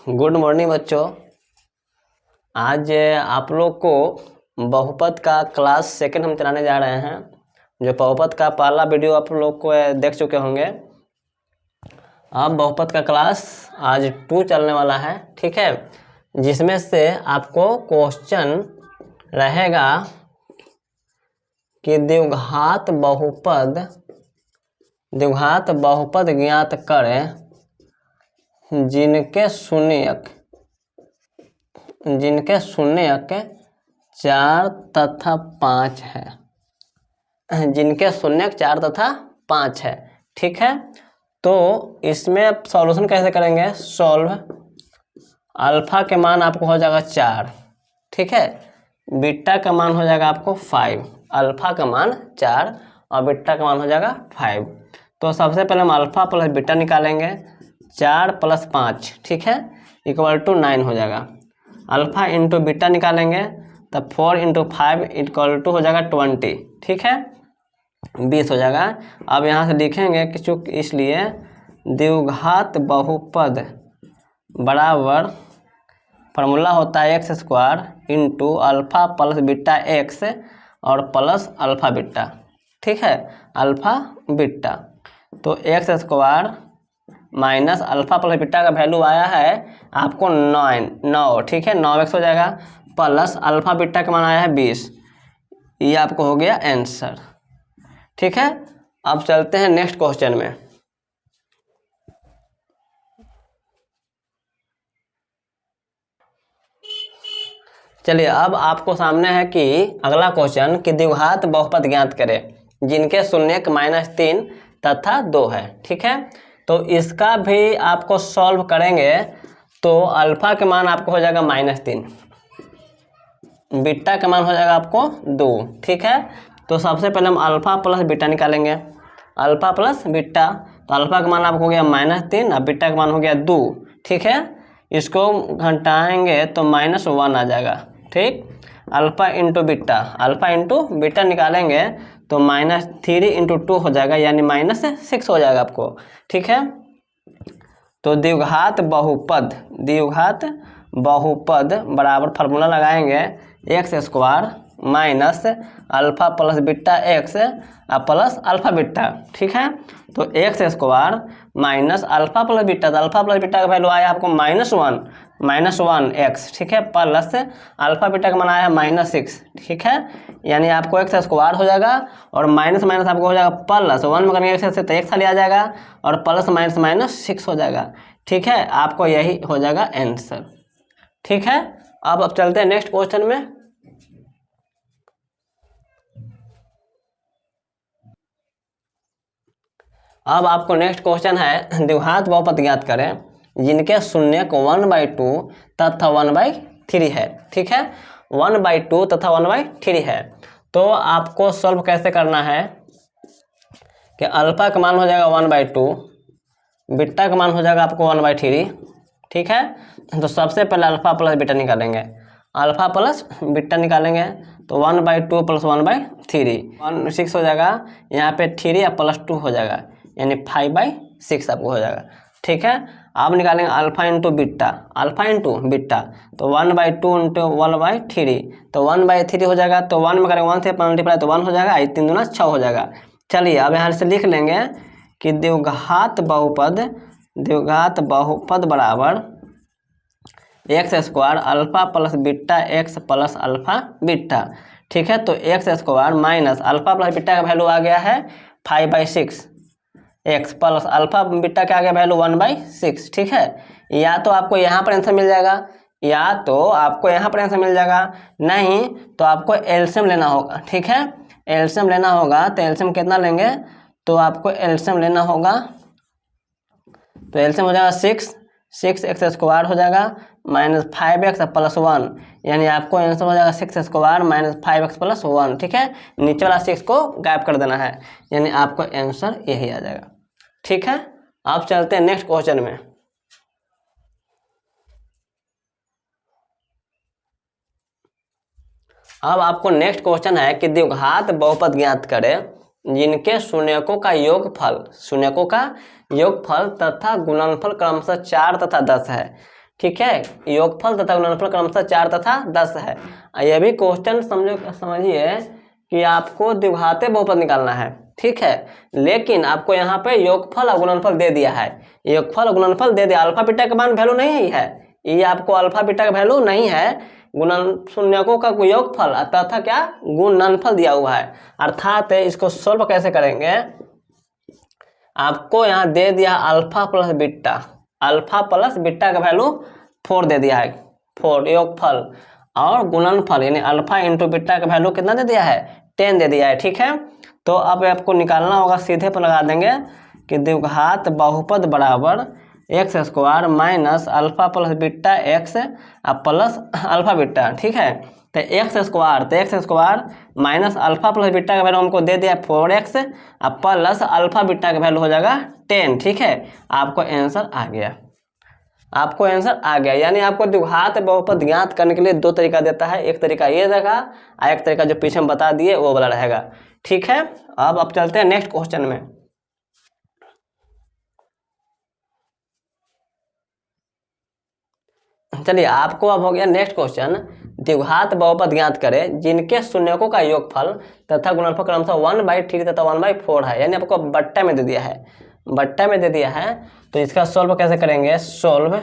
Good morning बच्चों। आज आप लोग को बहुपद का क्लास सेकंड हम चलाने जा रहे हैं। जो बहुपद का पहला वीडियो आप लोग को देख चुके होंगे। अब बहुपद का क्लास आज 2 चलने वाला है, ठीक है, जिसमें से आपको क्वेश्चन रहेगा कि द्विघात बहुपद ज्ञात करें जिनके शून्यक 4 तथा 5 है। जिनके शून्यक 4 तथा 5 है, ठीक है। तो इसमें सॉल्यूशन कैसे करेंगे? सॉल्व अल्फा के मान आपको हो जाएगा 4, ठीक है। बीटा का मान हो जाएगा आपको 5। अल्फा का मान 4 और बीटा का मान हो जाएगा 5। तो सबसे पहले हम अल्फा प्लस बीटा निकालेंगे। 4 + 5, ठीक है, = 9 हो जाएगा। अल्फा इंटू बीटा निकालेंगे तब 4 × 5 = हो जाएगा 20, ठीक है, 20 हो जाएगा। अब यहाँ से लिखेंगे कि चूँकि इसलिए द्विघात बहुपद बराबर फार्मूला होता है x² × alpha plus beta x और प्लस अल्फा बीटा, ठीक है, अल्फा बीटा। तो x² minus alpha plus beta का वैल्यू आया है आपको 9, ठीक है, 9x हो जाएगा, प्लस अल्फा बीटा का मान आया है 20। ये आपको हो गया आंसर, ठीक है। अब चलते हैं नेक्स्ट क्वेश्चन में। चलिए, अब आपको सामने है कि अगला क्वेश्चन कि द्विघात बहुपद ज्ञात करें जिनके शून्यक -3 तथा 2 है, ठीक है। तो इसका भी आपको सॉल्व करेंगे तो अल्फा के मान आपको हो जाएगा -3, बीटा का मान हो जाएगा आपको 2, ठीक है। तो सबसे पहले हम अल्फा प्लस बीटा निकालेंगे। अल्फा प्लस बीटा, तो अल्फा का मान आपको हो गया -3 और बीटा का मान हो गया 2, ठीक है। इसको घटाएंगे तो -1 आ जाएगा, ठीक। अल्फा इंटू बीटा निकालेंगे तो -3 × 2 हो जाएगा, यानी -6 हो जाएगा आपको, ठीक है। तो द्विघात बहुपद बराबर फार्मूला लगाएंगे x² minus alpha plus beta x plus alpha beta, ठीक है। तो x² minus alpha plus beta, तो अल्फा प्लस बीटा का वैल्यू आया आपको -1x, ठीक है, प्लस अल्फा बीटा का मान आया है -6, ठीक है, यानी आपको x² हो जाएगा और माइनस आपको हो जाएगा प्लस 1 में करेंगे x से तो x खाली आ जाएगा और प्लस -6 हो जाएगा, ठीक है। आपको यही हो जाएगा आंसर, ठीक है। अब चलते हैं नेक्स्ट क्वेश्चन में। अब आपको नेक्स्ट क्वेश्चन है द्विघात बहुपद ज्ञात करें जिनके शून्यक 1/2 तथा 1/3 है, ठीक है, 1/2 तथा 1/3 है। तो आपको सॉल्व कैसे करना है कि अल्फा का मान हो जाएगा 1/2, बीटा का मान हो जाएगा आपको 1/3, ठीक है। तो सबसे पहले अल्फा प्लस बीटा निकालेंगे। अल्फा प्लस बीटा निकालेंगे तो 1/2 + 1/3 6 हो जाएगा। यहाँ पे 3 या +2 हो जाएगा, यानी 5/6 आपको हो जाएगा, ठीक है। आप निकालेंगे अल्फा इंटू बीटा, तो 1/2 × 1/3, तो 1/3 हो जाएगा। तो 1 में करेंगे 1 से मल्टीप्लाई तो 1 हो जाएगा, 3 दूना 6 हो जाएगा। चलिए, अब यहाँ से लिख लेंगे कि द्विघात बहुपद बराबर x² alpha plus beta x plus alpha beta, ठीक है। तो x² minus alpha plus beta का वैल्यू आ गया है 5/6 x प्लस अल्फा बीटा का आ गया वैल्यू 1/6, ठीक है। या तो आपको यहाँ पर आंसर मिल जाएगा, नहीं तो आपको एलसीएम लेना होगा, ठीक है। एलसीएम लेना होगा तो एलसीएम कितना लेंगे? तो आपको एलसीएम लेना होगा, तो एलसीएम हो जाएगा 6x² हो जाएगा -5x + 1, यानी आपको आंसर हो जाएगा 6² - 5x + 1, ठीक है। नीचे वाला 6 को गायब कर देना है, यानी आपको आंसर यही आ जाएगा, ठीक है। आप चलते हैं नेक्स्ट क्वेश्चन में। अब आपको नेक्स्ट क्वेश्चन है कि द्विघात बहुपद ज्ञात करें जिनके शून्यकों का योगफल तथा गुणनफल क्रमशः 4 तथा 10 है, ठीक है। योगफल तथा गुणनफल क्रमशः 4 तथा 10 है। यह भी क्वेश्चन समझिए कि आपको द्विघाते बहुपद निकालना है, ठीक है। लेकिन आपको यहाँ पे योगफल और गुणनफल दे दिया है, योगफल और गुणनफल दे दिया। अल्फा बीटा का मान वैल्यू नहीं है, ये आपको अल्फा बीटा का वैल्यू नहीं है, गुणन शून्यकों का योगफल तथा क्या गुणनफल दिया हुआ है। अर्थात इसको सोल्व कैसे करेंगे, आपको यहाँ दे दिया alpha plus beta, alpha plus beta का वैल्यू 4 दे दिया है, 4 योगफल, और गुणनफल यानी अल्फा इंटू बीटा का वैल्यू कितना दे दिया है 10 दे दिया है, ठीक है। तो अब आपको निकालना होगा, सीधे पर लगा देंगे कि द्विघात बहुपद बराबर x square minus alpha plus beta x plus alpha beta, ठीक है। तो x square minus alpha plus beta का वैल्यू हमको दे दिया 4x प्लस अल्फा बीटा का वैल्यू हो जाएगा 10, ठीक है। आपको आंसर आ गया, आपको आंसर आ गया। यानी आपको द्विघात बहुपद ज्ञात करने के लिए 2 तरीका देता है, एक तरीका ये रहेगा और एक तरीका जो पीछे हम बता दिए वो वाला रहेगा, ठीक है। अब चलते हैं नेक्स्ट क्वेश्चन में। चलिए, आपको अब हो गया नेक्स्ट क्वेश्चन, द्विघात बहुपद ज्ञात करें जिनके शून्यकों का योगफल तथा गुणनफल क्रमशः 1/3 तथा 1/4 है। यानी आपको बट्टा में दे दिया है, बट्टा में दे दिया है। तो इसका सोल्व कैसे करेंगे, सोल्व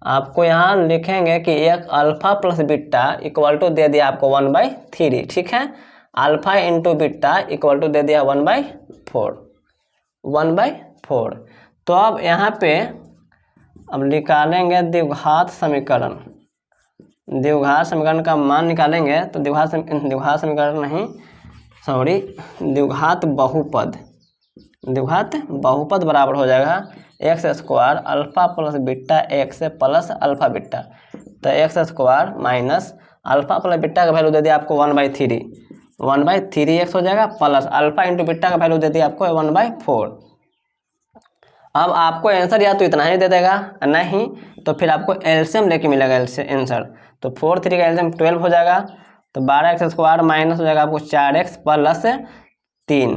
आपको यहाँ लिखेंगे कि एक alpha plus beta equal to दे दिया आपको 1/3, ठीक है। Alpha into beta equal to दे दिया 1/4। तो अब यहाँ पे अब निकालेंगे द्विघात समीकरण, द्विघात समीकरण का मान निकालेंगे। तो द्विघात समीकरण नहीं, सॉरी, द्विघात बहुपद बराबर हो जाएगा x square alpha plus beta x plus alpha beta. तो x square minus alpha plus beta का वैल्यू दे दिया आपको 1/3 एक्स हो जाएगा, प्लस अल्फा इंटू बीटा का वैल्यू दे दिया आपको 1/4। अब आपको आंसर या तो इतना ही दे देगा, नहीं तो फिर आपको एलसीएम लेके मिलेगा आंसर। तो 4 3 का एलसीएम 12 हो जाएगा। तो 12x स्क्वायर माइनस हो जाएगा आपको 4x प्लस 3,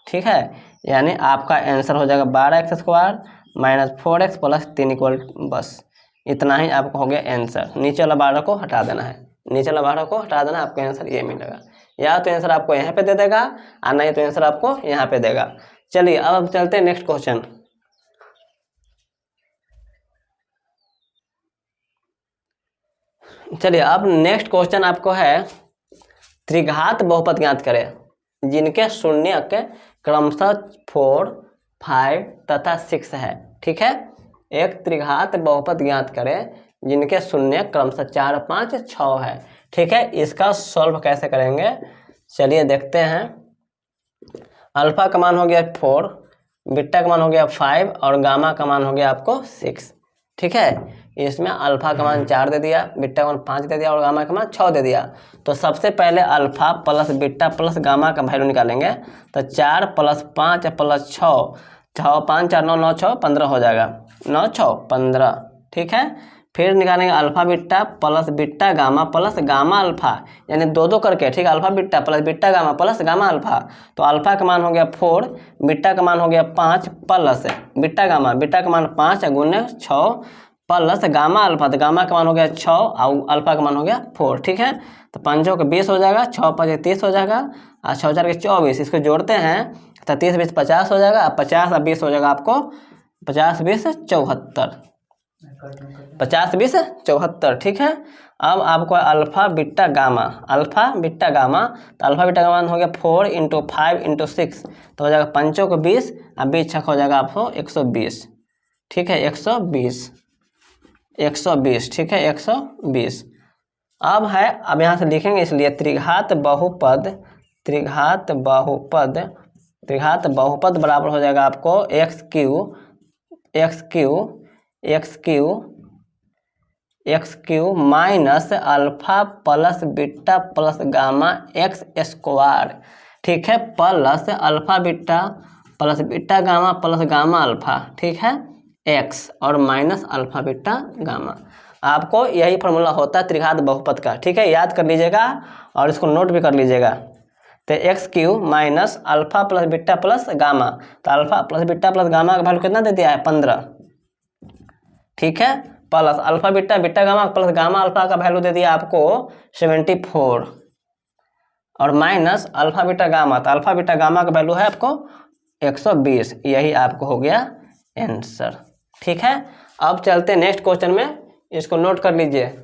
ठीक है। यानी आपका आंसर हो जाएगा 12x square minus 4x plus 3 equal, बस इतना ही आपको हो गया आंसर। नीचे वाला 12 को हटा देना है, नीचे वाला 12 को हटा देना, आपको आंसर ये मिलेगा। या तो आंसर आपको यहाँ पे दे देगा और नहीं तो आंसर आपको यहाँ पे देगा। चलिए, अब हम चलते हैं नेक्स्ट क्वेश्चन। चलिए, अब नेक्स्ट क्वेश्चन आपको है त्रिघात बहुपद ज्ञात करें जिनके शून्यक क्रमशः 4, 5 तथा 6 है, ठीक है। एक त्रिघात बहुपद ज्ञात करें जिनके शून्यक क्रमशः 4, 5, 6 है, ठीक है। इसका सॉल्व कैसे करेंगे, चलिए देखते हैं। अल्फा का मान हो गया 4, बीटा का मान हो गया 5 और गामा का मान हो गया आपको 6, ठीक है। इसमें अल्फा का मान 4 दे दिया, बीटा का मान 5 दे दिया और गामा का मान 6 दे दिया। तो सबसे पहले alpha plus beta plus gamma का वैल्यू निकालेंगे। तो 4 प्लस 5 प्लस 6, 6 5 4 9 9 6 15 हो जाएगा, 9 6 15, ठीक है। फिर निकालेंगे alpha beta plus beta gamma plus gamma alpha, यानी 2 करके, ठीक है। Alpha beta plus beta gamma plus gamma alpha. तो अल्फा का मान हो गया 4, बीटा का मान हो गया 5 प्लस बीटा का मान 5 गुने 6 प्लस गामा अल्फा, तो गामा का मान हो गया 6 और अल्फा का मान हो गया 4, ठीक है। तो 5 का 20 हो जाएगा, 6 5 30 हो जाएगा और 6 4 के 24, इसको जोड़ते हैं तो 30 20 50 हो जाएगा, 50 और 20 हो जाएगा आपको 50 20 74, 50 20 74, ठीक है। अब आपको अल्फा बीटा गामा, तो अल्फा बीटा का मान हो गया 4 × 5 × 6, तो हो जाएगा 5 को 20 और 20 छक हो जाएगा आपको 120, ठीक है। 120, ठीक है, 120। अब है, अब यहाँ से लिखेंगे, इसलिए त्रिघात बहुपद बराबर हो जाएगा आपको x³ minus alpha plus beta plus gamma x square, ठीक है, plus alpha beta plus beta gamma plus gamma alpha, ठीक है, x और माइनस अल्फा बीटा गामा। आपको यही फॉर्मूला होता है त्रिघात बहुपद का, ठीक है। याद कर लीजिएगा और इसको नोट भी कर लीजिएगा। तो x³ minus alpha plus beta plus gamma, तो alpha plus beta plus gamma का वैल्यू कितना दे दिया है 15, ठीक है। Plus alpha beta beta gamma plus gamma alpha का वैल्यू दे दिया आपको 74 और माइनस अल्फा बीटा गामा, तो अल्फा बीटा गामा का वैल्यू है आपको 120। यही आपको हो गया आंसर। ठीक है, अब चलते हैं नेक्स्ट क्वेश्चन में, इसको नोट कर लीजिए।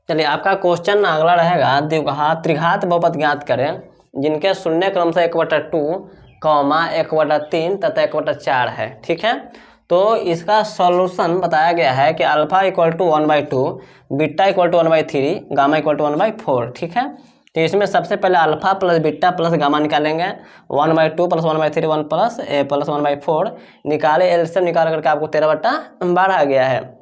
चलिए आपका क्वेश्चन अगला रहेगा, द्विघात त्रिघात बहुपद ज्ञात करें जिनके शून्य क्रम से 1/2, 1/3 तथा 1/4 है। ठीक है, तो इसका सॉल्यूशन बताया गया है कि alpha equal to 1/2, beta equal to 1/3, gamma equal to 1/4। ठीक है, तो इसमें सबसे पहले alpha plus beta plus gamma निकालेंगे। 1/2 प्लस 1/3 1 प्लस ए प्लस 1/4 निकाले, एलसीएम निकाल करके आपको 13/12 आ गया है।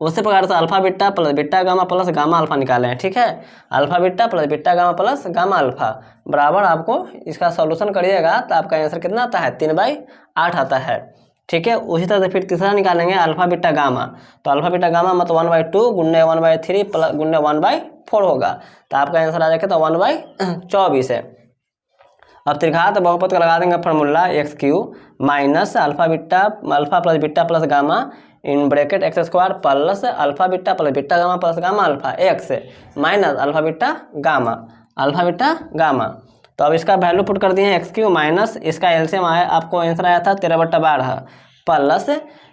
उसी प्रकार से alpha beta plus beta gamma plus gamma alpha निकाले हैं। ठीक है, alpha beta plus beta gamma plus gamma alpha बराबर आपको इसका सॉल्यूशन करिएगा तो आपका आंसर कितना आता है 3/8 आता है। ठीक है, उसी तरह से फिर तीसरा निकालेंगे अल्फा बीटा गामा, तो अल्फा बीटा गामा मतलब 1/2 गुन्ने 1/3 प्लस गुन्ने 1/4 होगा, तो आपका आंसर आ जाएगा तो 1/24 है। अब त्रिघात बहुपद का लगा देंगे formula x³ minus alpha plus beta plus gamma in bracket x² plus alpha beta plus beta gamma plus gamma alpha x minus alpha beta gamma. तो अब इसका वैल्यू पुट कर दिए हैं x³ माइनस इसका एलसीएम आया, आपको आंसर आया था 13/12 प्लस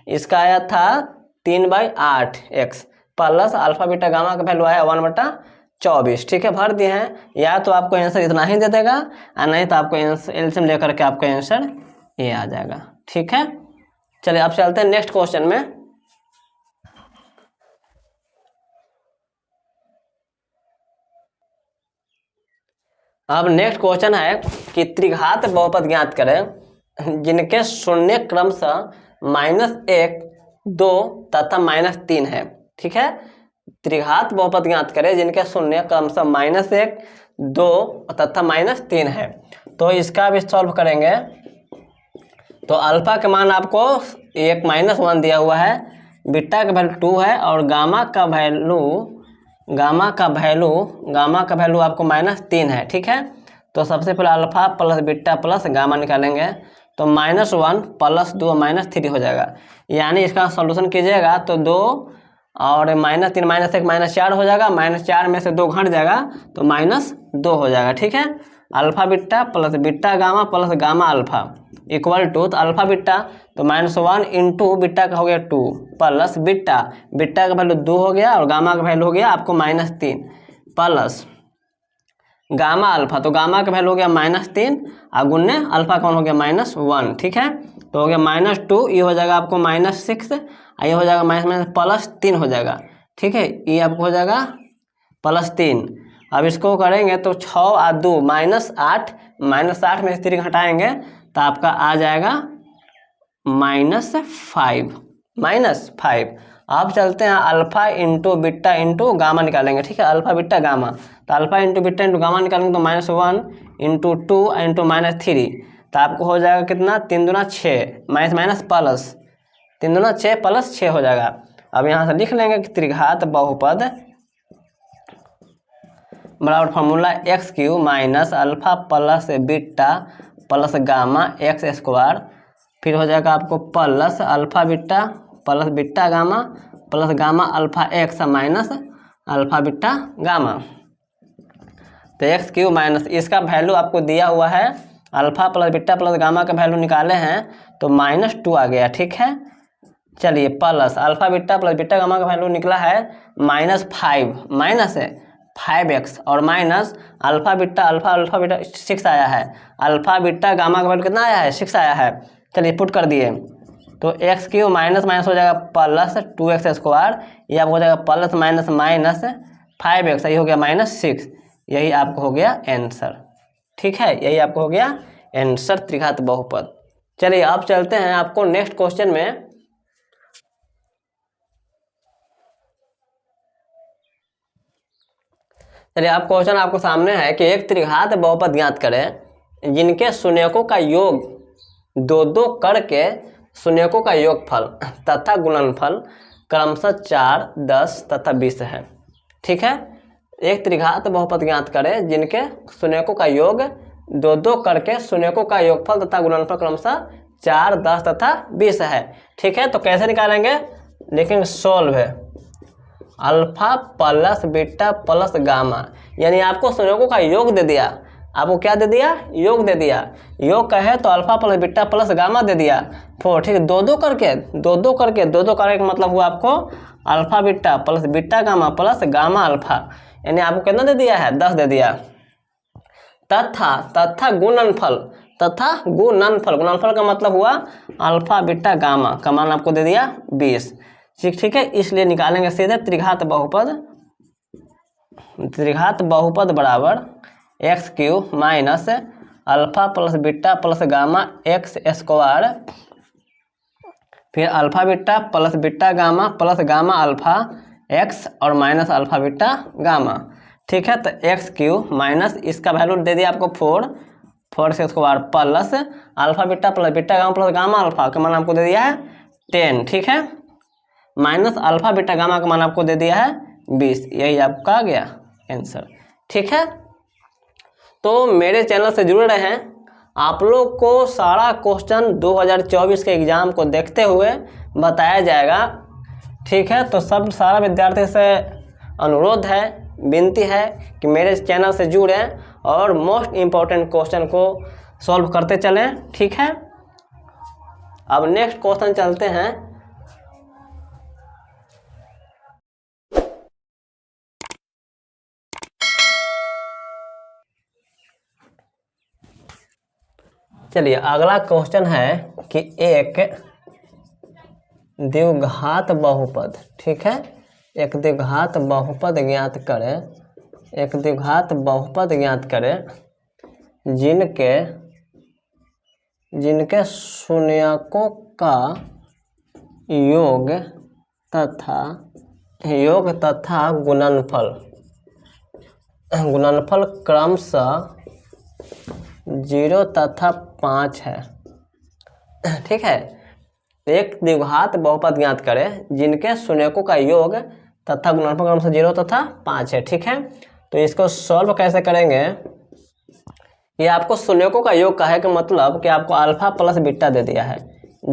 इसका आया था 3/8 x plus alpha beta gamma का वैल्यू आया 1/24। ठीक है, भर दिए हैं, या तो आपको आंसर इतना ही दे देगा और नहीं तो आपको एलसीएम लेकर के आपका आंसर ये आ जाएगा। ठीक है, चलिए अब चलते हैं नेक्स्ट क्वेश्चन में। अब नेक्स्ट क्वेश्चन है कि त्रिघात बहुपद ज्ञात करें जिनके शून्य क्रमशः -1, 2 तथा -3 है। ठीक है, त्रिघात बहुपद ज्ञात करें जिनके शून्य क्रमशः -1, 2 तथा -3 है। तो इसका भी सॉल्व करेंगे, तो अल्फा का मान आपको 1 -1 दिया हुआ है, बीटा का वैल्यू 2 है और गामा का वैल्यू आपको -3 है। ठीक है, तो सबसे पहले alpha plus beta plus gamma निकालेंगे, तो -1 प्लस 2 -3 हो जाएगा, यानी इसका सॉल्यूशन कीजिएगा तो 2 और -3 -1 -4 हो जाएगा, -4 में से 2 घट जाएगा तो -2 हो जाएगा। ठीक है, alpha beta plus beta gamma plus gamma alpha equal to, तो अल्फा बीटा तो -1 इंटू बीटा का हो गया 2 प्लस बीटा का वैल्यू 2 हो गया और गामा का वैल्यू हो गया आपको -3 प्लस गामा अल्फा, तो गामा का वैल्यू हो गया -3 और गुन्ने अल्फा का हो गया -1। ठीक है, तो हो गया -2, ये हो जाएगा आपको -6 और ये हो जाएगा +3 हो जाएगा। ठीक है, ये आपको हो जाएगा +3। अब इसको करेंगे तो 6 और 2 -8, -8 में से 3 घटाएंगे तो आपका आ जाएगा -5। अब चलते हैं alpha into beta into gamma निकालेंगे। ठीक है, अल्फा बीटा गामा, तो alpha into beta into gamma निकालेंगे तो -1 इंटू 2 इंटू -3, तो आपको हो जाएगा कितना 3 दूना 6 माइनस प्लस 3 दूना 6 प्लस 6 हो जाएगा। अब यहाँ से लिख लेंगे कि त्रिघात बहुपद बराबर formula x³ minus alpha plus beta plus gamma x², फिर हो जाएगा आपको plus alpha beta plus beta gamma plus gamma alpha x minus alpha beta gamma. तो x³ माइनस इसका वैल्यू आपको दिया हुआ है, alpha plus beta plus gamma का वैल्यू निकाले हैं तो -2 आ गया। ठीक है, चलिए plus alpha beta plus beta gamma का वैल्यू निकला है -5x और माइनस अल्फा बीटा 6 आया है, अल्फा बीटा गामा का वैल्यू कितना आया है 6 आया है। चलिए पुट कर दिए, तो x³ माइनस हो जाएगा प्लस 2x², ये आपको हो जाएगा प्लस माइनस -5x, यही हो गया -6, यही आपको हो गया आंसर। ठीक है, यही आपको हो गया आंसर त्रिघात बहुपद। चलिए अब चलते हैं आपको नेक्स्ट क्वेश्चन में। चलिए आप क्वेश्चन आपको सामने है कि एक त्रिघात बहुपद ज्ञात करें जिनके शून्यकों का योग 2-2 करके शून्यकों का योगफल तथा गुणनफल क्रमशः 4, 10 तथा 20 है। ठीक है, एक त्रिघात बहुपद ज्ञात करें जिनके शून्यकों का योग 2-2 करके शून्यकों का योगफल तथा गुणनफल क्रमशः 4, 10 तथा 20 है। ठीक है, तो कैसे निकालेंगे, लिखेंगे सोल्व है alpha plus beta plus gamma, यानी आपको शून्यकों का योग दे दिया, आपको क्या दे दिया, योग दे दिया, योग का है तो alpha plus beta plus gamma दे दिया 4। ठीक है, 2-2 करके का मतलब हुआ आपको alpha beta plus beta gamma plus gamma alpha, यानी आपको कितना दे दिया है, 10 दे दिया। तथा गुणनफल, गुणनफल का मतलब हुआ अल्फा बीटा गामा का मान आपको दे दिया 20। ठीक है, इसलिए निकालेंगे सीधे त्रिघात बहुपद बराबर x³ minus alpha plus beta plus gamma x square, फिर alpha beta plus beta gamma plus gamma alpha x और माइनस अल्फा बीटा गामा। ठीक है, तो x³ माइनस इसका वैल्यू दे दिया आपको 4 से square plus alpha beta plus beta gamma plus gamma alpha का मान आपको दे दिया है 10। ठीक है, माइनस अल्फा बीटा गामा का मान आपको दे दिया है 20, यही आपका आ गया आंसर। ठीक है, तो मेरे चैनल से जुड़े रहें, आप लोग को सारा क्वेश्चन 2024 के एग्ज़ाम को देखते हुए बताया जाएगा। ठीक है, तो सारा विद्यार्थी से अनुरोध है, विनती है कि मेरे चैनल से जुड़ें और मोस्ट इम्पोर्टेंट क्वेश्चन को सॉल्व करते चलें। ठीक है, अब नेक्स्ट क्वेश्चन चलते हैं। चलिए, अगला क्वेश्चन है कि एक द्विघात बहुपद, ठीक है, एक द्विघात बहुपद ज्ञात करें, एक द्विघात बहुपद ज्ञात करें जिनके शून्यकों का योग तथा गुणनफल क्रमशः 0 तथा 5 है। ठीक है, एक द्विघात बहुपद ज्ञात करें जिनके शून्यकों का योग तथा गुणनफल क्रमशः 0 तथा 5 है। ठीक है, तो इसको सॉल्व कैसे करेंगे, ये आपको शून्यकों का योग का है कि मतलब कि आपको अल्फा प्लस बीटा दे दिया है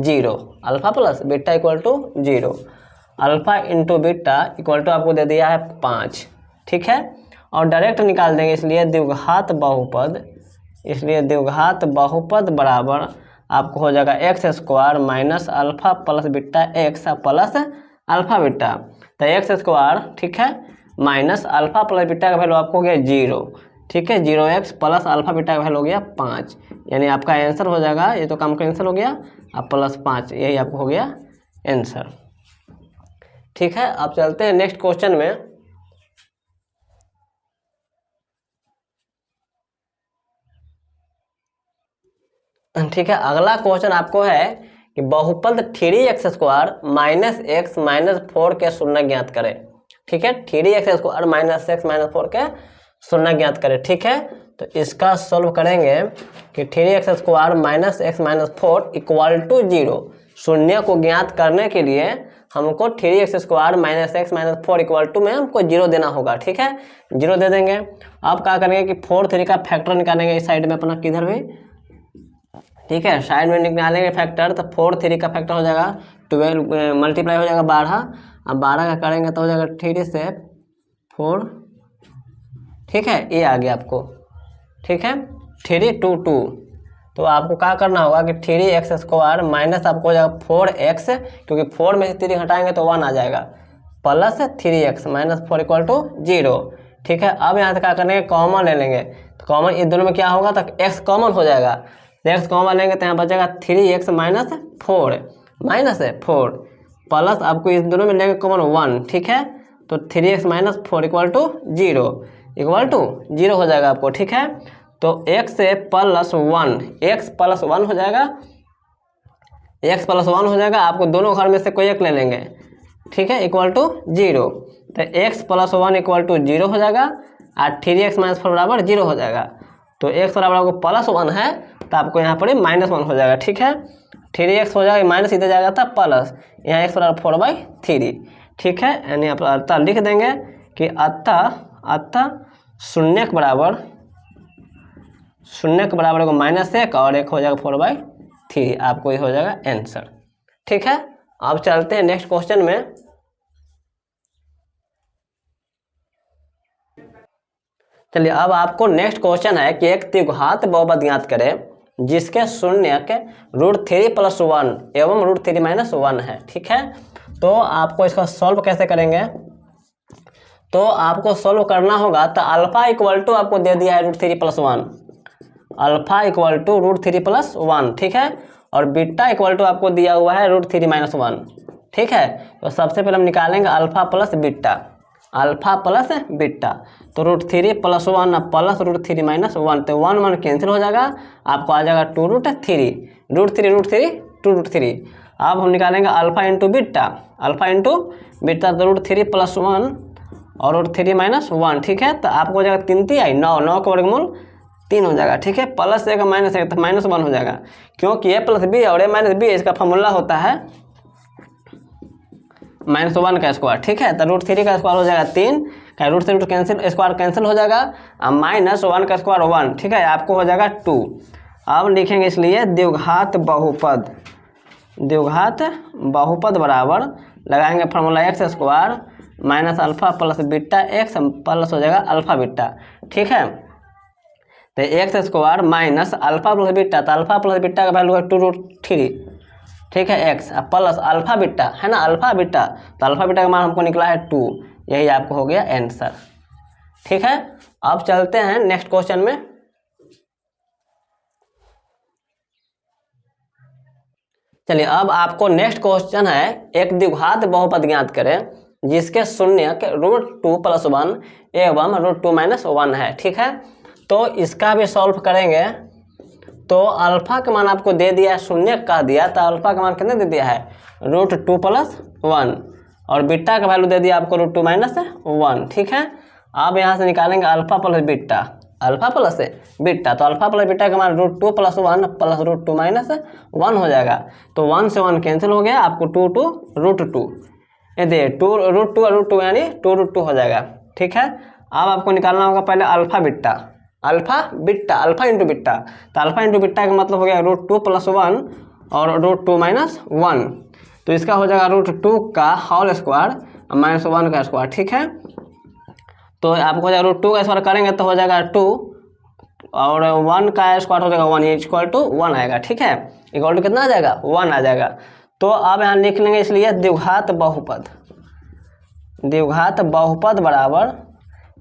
0, alpha plus beta equal to 0, alpha into beta equal to आपको दे दिया है 5। ठीक है, और डायरेक्ट निकाल देंगे, इसलिए द्विघात बहुपद बराबर आपको हो जाएगा x² minus alpha plus beta x plus alpha beta, तो x², ठीक है, माइनस अल्फा प्लस बीटा का वैल्यू आपको हो गया 0। ठीक है, 0x प्लस अल्फा बीटा का वैल्यू हो गया 5, यानी आपका आंसर हो जाएगा, ये तो काम का आंसर हो गया, अब +5, यही आपको हो गया आंसर। ठीक है, अब चलते हैं नेक्स्ट क्वेश्चन में। ठीक है, अगला क्वेश्चन आपको है कि बहुपद 3x² माइनस x माइनस 4 के शून्य ज्ञात करें। ठीक है, 3x² माइनस x माइनस 4 के शून्य ज्ञात करें। ठीक है, तो इसका सॉल्व करेंगे कि 3x² minus x minus 4 equal to 0। शून्य को ज्ञात करने के लिए हमको 3x² minus x minus 4 equal to में हमको 0 देना होगा। ठीक है, 0 दे देंगे। अब क्या करेंगे कि 4 3 का फैक्टर निकालेंगे इस साइड में अपना, किधर भी, ठीक है, साइड में निकालेंगे फैक्टर, तो 4 3 का फैक्टर हो जाएगा 12, मल्टीप्लाई हो जाएगा 12। अब 12 का करेंगे तो हो जाएगा 3 से 4। ठीक है, ये आ गया आपको। ठीक है, 3 2 2, तो आपको क्या करना होगा कि 3x² माइनस आपको हो जाएगा 4x, क्योंकि 4 में से 3 हटाएंगे तो 1 आ जाएगा, plus 3x minus 4 equal to 0। ठीक है, अब यहाँ से क्या करेंगे, कॉमन ले लेंगे, तो कॉमन इस दोनों में क्या होगा, तो x कॉमन हो जाएगा, तो x कॉमन लेंगे तो यहाँ बचेगा 3x माइनस 4 प्लस आपको इस दोनों में लेंगे कॉमन 1। ठीक है, तो 3x माइनस 4 इक्वल टू 0 हो जाएगा आपको। ठीक है, तो x से प्लस 1, x प्लस 1 हो जाएगा, x प्लस 1 हो जाएगा, आपको दोनों घर में से कोई एक ले लेंगे। ठीक है, इक्वल टू 0, तो x प्लस 1 इक्वल टू 0 हो जाएगा, और 3x माइनस 4 बराबर 0 हो जाएगा। तो x बराबर आपको प्लस 1 है, तो आपको यहाँ पर -1 हो जाएगा। ठीक है, 3x हो जाएगा, माइनस इधर जाएगा था प्लस, यहाँ x बराबर 4/3। ठीक है, यानी आप अतः लिख देंगे कि अतः शून्य के बराबर एगो -1 और एक हो जाएगा 4/3। आपको ये हो जाएगा आंसर। ठीक है, अब चलते हैं नेक्स्ट क्वेश्चन में। चलिए, अब आपको नेक्स्ट क्वेश्चन है कि एक द्विघात बहुपद ज्ञात करें जिसके शून्यक √3 + 1 एवं √3 - 1 है। ठीक है, तो आपको इसका सॉल्व कैसे करेंगे? तो आपको सॉल्व करना होगा तो अल्फा इक्वल टू आपको दे दिया है √3 + 1, अल्फा इक्वल टू √3 + 1। ठीक है, और बीटा इक्वल टू आपको दिया हुआ है √3 - 1। ठीक है, तो सबसे पहले हम निकालेंगे alpha plus beta, alpha plus beta. तो √3 + 1 प्लस √3 - 1, तो 1 1 कैंसिल हो जाएगा, आपको आ जाएगा 2 √3, √3 2 √3। अब हम निकालेंगे alpha into beta, alpha into beta, तो √3 + 1 और √3 - 1। ठीक है, तो आपको हो जाएगा 3 3 9, 9 का वर्गमूल 3 हो जाएगा। ठीक है, प्लस एक माइनस एक तो -1 हो जाएगा, क्योंकि a + b और a - b इसका फॉर्मूला होता है -1 का स्क्वायर। ठीक है, तो √3 का स्क्वायर हो जाएगा 3, √3 कैंसिल, स्क्वायर कैंसिल हो जाएगा, -1 का स्क्वायर 1। ठीक है, आपको हो जाएगा 2। अब लिखेंगे इसलिए द्विघात बहुपद बराबर लगाएंगे formula x² minus alpha plus beta x plus हो जाएगा अल्फा बीटा। ठीक है, तो x² minus alpha plus beta, तो अल्फा प्लस बीटा का वैल्यू है 2 √3। ठीक है, x प्लस अल्फा बीटा है ना, अल्फा बीटा, तो अल्फा बीटा का मान हमको निकला है 2, यही आपको हो गया आंसर। ठीक है, अब चलते हैं नेक्स्ट क्वेश्चन में। चलिए, अब आपको नेक्स्ट क्वेश्चन है एक द्विघात बहुपद ज्ञात करें जिसके शून्यक √2 + 1 एवं √2 - 1 है। ठीक है, तो इसका भी सॉल्व करेंगे। तो अल्फा का मान आपको दे दिया है, शून्य का दिया, तो अल्फा का मान कितने दे दिया है √2 + 1 और बीटा का वैल्यू दे दिया आपको √2 - 1। ठीक है, अब यहाँ से निकालेंगे alpha plus beta, alpha plus beta, तो अल्फा प्लस बीटा का मान √2 + 1 प्लस √2 - 1 हो जाएगा। तो 1 से 1 कैंसिल हो गया, आपको 2 2 √2, ये दे 2 √2 और √2 यानी 2 √2 हो जाएगा। ठीक है, अब आपको निकालना होगा पहले alpha beta, alpha into beta, तो अल्फा इंटू बीटा का मतलब हो गया √2 + 1 और √2 - 1, तो इसका हो जाएगा √2 का होल स्क्वायर -1 का स्क्वायर। ठीक है, तो आपको हो जाएगा √2 का स्क्वायर करेंगे तो हो जाएगा 2 और 1 का स्क्वायर हो जाएगा 1, ये इक्वल टू 1 आएगा। ठीक है, इक्वल टू कितना आ जाएगा 1 आ जाएगा। तो अब यहाँ लिख लेंगे इसलिए द्विघात बहुपद बराबर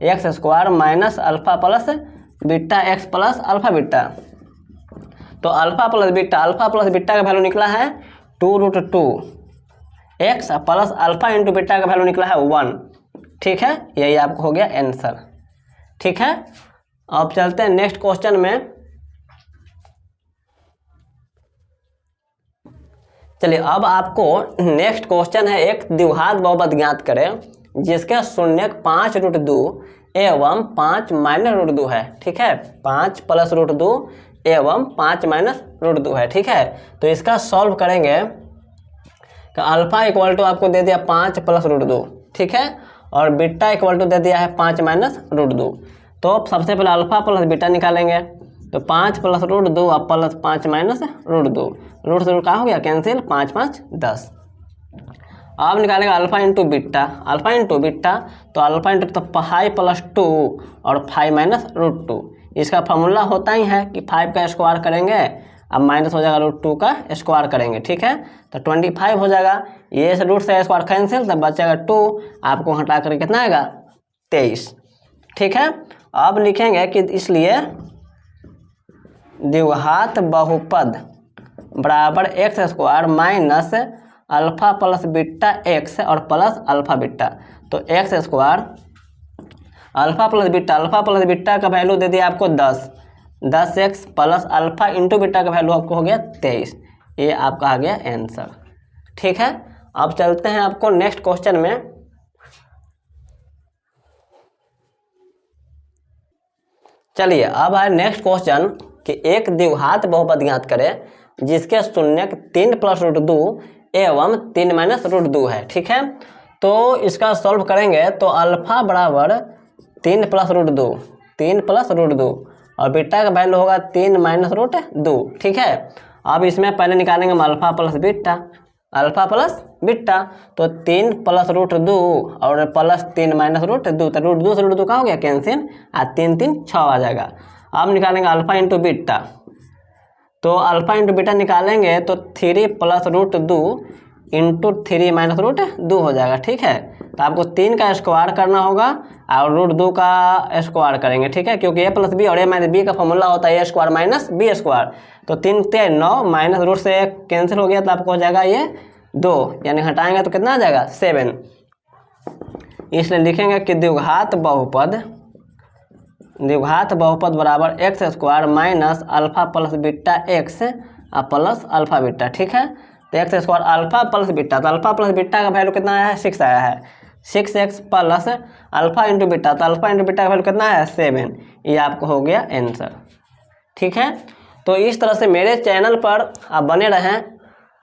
x² minus alpha plus beta x plus alpha beta. तो अल्फा प्लस बीटा का वैल्यू निकला है 2 √2 x plus alpha into beta का वैल्यू निकला है 1। ठीक है, यही आपको हो गया आंसर। ठीक है, अब चलते हैं नेक्स्ट क्वेश्चन में। चलिए, अब आपको नेक्स्ट क्वेश्चन है एक द्विघात बहुपद ज्ञात करें जिसके शून्यक 5 √2 एवं 5 - √2 है। ठीक है, 5 + √2 एवं 5 - √2 है। ठीक है, तो इसका सॉल्व करेंगे तो अल्फा इक्वल टू आपको दे दिया 5 + √2। ठीक है, और बीटा इक्वल टू दे दिया है 5 - √2। तो सबसे पहले अल्फा प्लस बीटा निकालेंगे, तो 5 + √2 और प्लस 5 - √2, रूट से रूट का हो गया कैंसिल, 5 5 10। अब निकालेंगे अल्फा इंटू बीटा, तो अल्फा इंटू तो 5 + 2 और 5 - √2, इसका फॉर्मूला होता ही है कि 5 का स्क्वायर करेंगे, अब माइनस हो जाएगा √2 का स्क्वायर करेंगे। ठीक है, तो 25 हो जाएगा, ये से रूट से स्क्वायर कैंसिल, तब बचेगा 2, आपको हटा कर कितना आएगा 23। ठीक है, अब लिखेंगे कि इसलिए द्विघात बहुपद बराबर x² minus alpha plus beta x और प्लस अल्फा बीटा। तो x² अल्फा प्लस बीटा का वैल्यू दे दिया आपको 10x plus alpha into beta का वैल्यू आपको हो गया 23, ये आपका आ गया आंसर। ठीक है, अब चलते हैं आपको नेक्स्ट क्वेश्चन में। चलिए, अब है नेक्स्ट क्वेश्चन कि एक द्विघात बहुपद ज्ञात करें जिसके शून्यक 3 + √2 एवं 3 - √2 है। ठीक है, तो इसका सॉल्व करेंगे तो अल्फा बराबर 3 प्लस रूट 2, 3 प्लस रूट 2, और बीटा का वैल्यू होगा 3 माइनस रूट 2, ठीक है। अब इसमें पहले निकालेंगे हम alpha plus beta, alpha plus beta, तो 3 प्लस रूट 2 और प्लस 3 माइनस रूट 2, तो रूट 2 से रूट 2 का हो गया कैंसिल, 3 3 6 आ जाएगा। अब निकालेंगे अल्फा इंटू बीटा, तो अल्फा इंटू बीटा निकालेंगे तो 3 plus root 2 into 3 minus root 2 हो जाएगा, ठीक है। तो आपको 3 का स्क्वायर करना होगा और रूट 2 का स्क्वायर करेंगे, ठीक है, क्योंकि ए प्लस बी और ए माइनस बी का फॉर्मूला होता है ए स्क्वायर माइनस बी स्क्वायर। तो 3 3 9 माइनस रूट से कैंसिल हो गया, तो आपको हो जाएगा ये 2, यानी हटाएंगे तो कितना आ जाएगा 7। इसलिए लिखेंगे कि द्विघात बहुपद बराबर x square minus alpha plus beta x plus alpha beta, ठीक है। तो x square alpha plus beta, तो अल्फा प्लस बीटा का वैल्यू कितना आया है 6 आया है, 6x plus alpha into beta, तो अल्फा इंटू बीटा का वैल्यू कितना है 7, ये आपको हो गया आंसर, ठीक है। तो इस तरह से मेरे चैनल पर आप बने रहें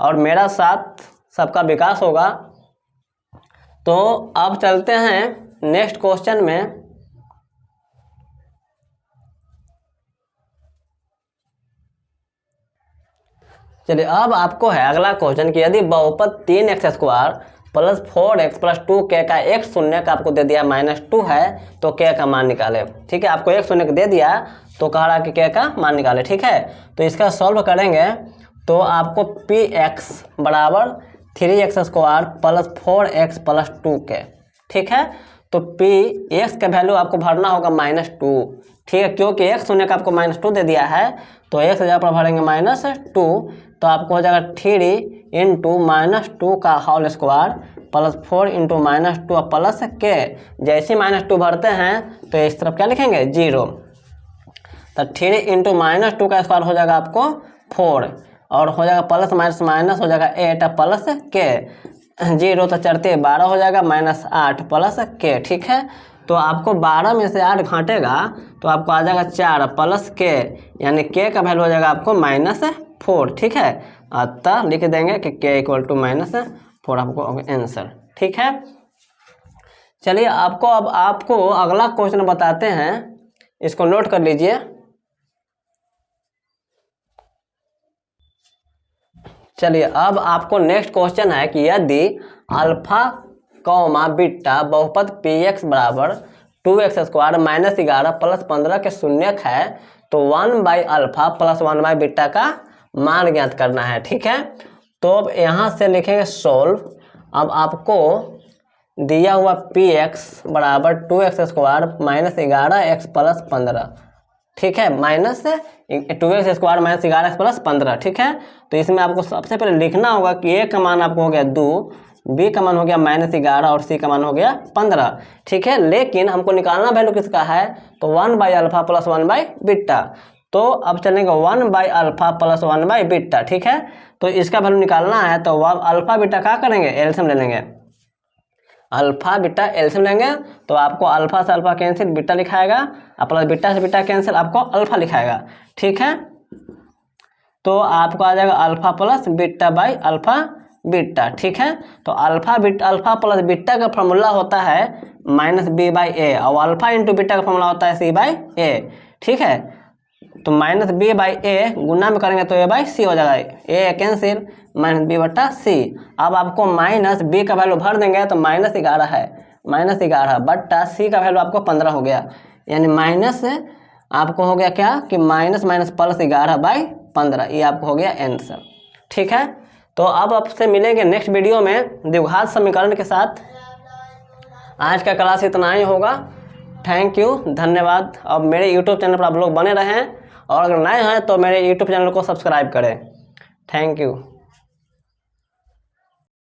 और मेरा साथ सबका विकास होगा। तो अब चलते हैं नेक्स्ट क्वेश्चन में। चलिए अब आपको है अगला क्वेश्चन कि यदि बहुपद 3x square plus 4x plus 2k का एक शून्य का आपको दे दिया -2 है, तो k का मान निकाले, ठीक है। आपको एक शून्य दे दिया तो कह रहा कि k का मान निकाले, ठीक है। तो इसका सॉल्व करेंगे तो आपको px बराबर 3x square plus 4x plus 2k, ठीक है। तो px का वैल्यू आपको भरना होगा -2, ठीक है, क्योंकि एक शून्य का आपको -2 दे दिया है, तो एक जगह पर भरेंगे -2, तो आपको हो जाएगा 3 इंटू -2 का whole square plus 4 into -2 plus k। जैसे -2 भरते हैं तो इस तरफ क्या लिखेंगे 0, तो 3 इंटू -2 का स्क्वायर हो जाएगा आपको 4, और हो जाएगा प्लस माइनस माइनस हो जाएगा 8 प्लस k, 0 तो चढ़ते 12 हो जाएगा -8 प्लस k, ठीक है। तो आपको 12 में से 8 घटेगा तो आपको आ जाएगा 4 प्लस k, यानी k का वैल्यू हो जाएगा आपको -4, ठीक है। अतः लिख देंगे कि k इक्वल टू -4 आपको आंसर, ठीक है। चलिए अब आपको अगला क्वेश्चन बताते हैं, इसको नोट कर लीजिए। चलिए अब आपको नेक्स्ट क्वेश्चन है कि यदि अल्फा कॉमा बीटा बहुपद px बराबर 2x स्क्वायर -11 प्लस 15 के शून्यक है, तो 1/अल्फा प्लस 1/बीटा का मान ज्ञात करना है, ठीक है। तो अब यहाँ से लिखेंगे सोल्व। अब आपको दिया हुआ px बराबर 2x स्क्वायर -11x प्लस 15, ठीक है, -2x स्क्वायर -11x प्लस 15, ठीक है। तो इसमें आपको सबसे पहले लिखना होगा कि a का मान आपको हो गया 2, b का मान हो गया -11 और c का मान हो गया 15, ठीक है। लेकिन हमको निकालना वैल्यू किसका है, तो 1/अल्फा प्लस 1/बीटा। तो अब चलेंगे 1/अल्फा प्लस 1/बीटा, ठीक है। तो इसका वैल्यू निकालना है तो अल्फा बीटा क्या करेंगे, एलसीएम ले लेंगे, अल्फा बीटा एलसीएम लेंगे, तो आपको अल्फा से अल्फा कैंसिल बीटा लिखाएगा, प्लस बीटा से बीटा कैंसिल आपको अल्फा लिखाएगा, ठीक है। तो आपको आ जाएगा alpha plus beta by alpha beta, ठीक है। तो अल्फा प्लस बीटा का फॉर्मूला होता है -b/a और अल्फा इंटू बीटा का फॉर्मूला होता है c/a, ठीक है। तो -b/a गुना में करेंगे तो a/c हो जाएगा, a कैंसिल -b/c। अब आपको -b का वैल्यू भर देंगे तो -11 है, -11 बट्टा c का वैल्यू आपको 15 हो गया, यानी माइनस आपको हो गया क्या कि माइनस प्लस 11/15, ये आपको हो गया आंसर, ठीक है। तो अब आपसे मिलेंगे नेक्स्ट वीडियो में द्विघात समीकरण के साथ। आज का क्लास इतना ही होगा। थैंक यू, धन्यवाद। अब मेरे यूट्यूब चैनल पर आप लोग बने रहें और अगर नए हैं तो मेरे यूट्यूब चैनल को सब्सक्राइब करें। Thank you.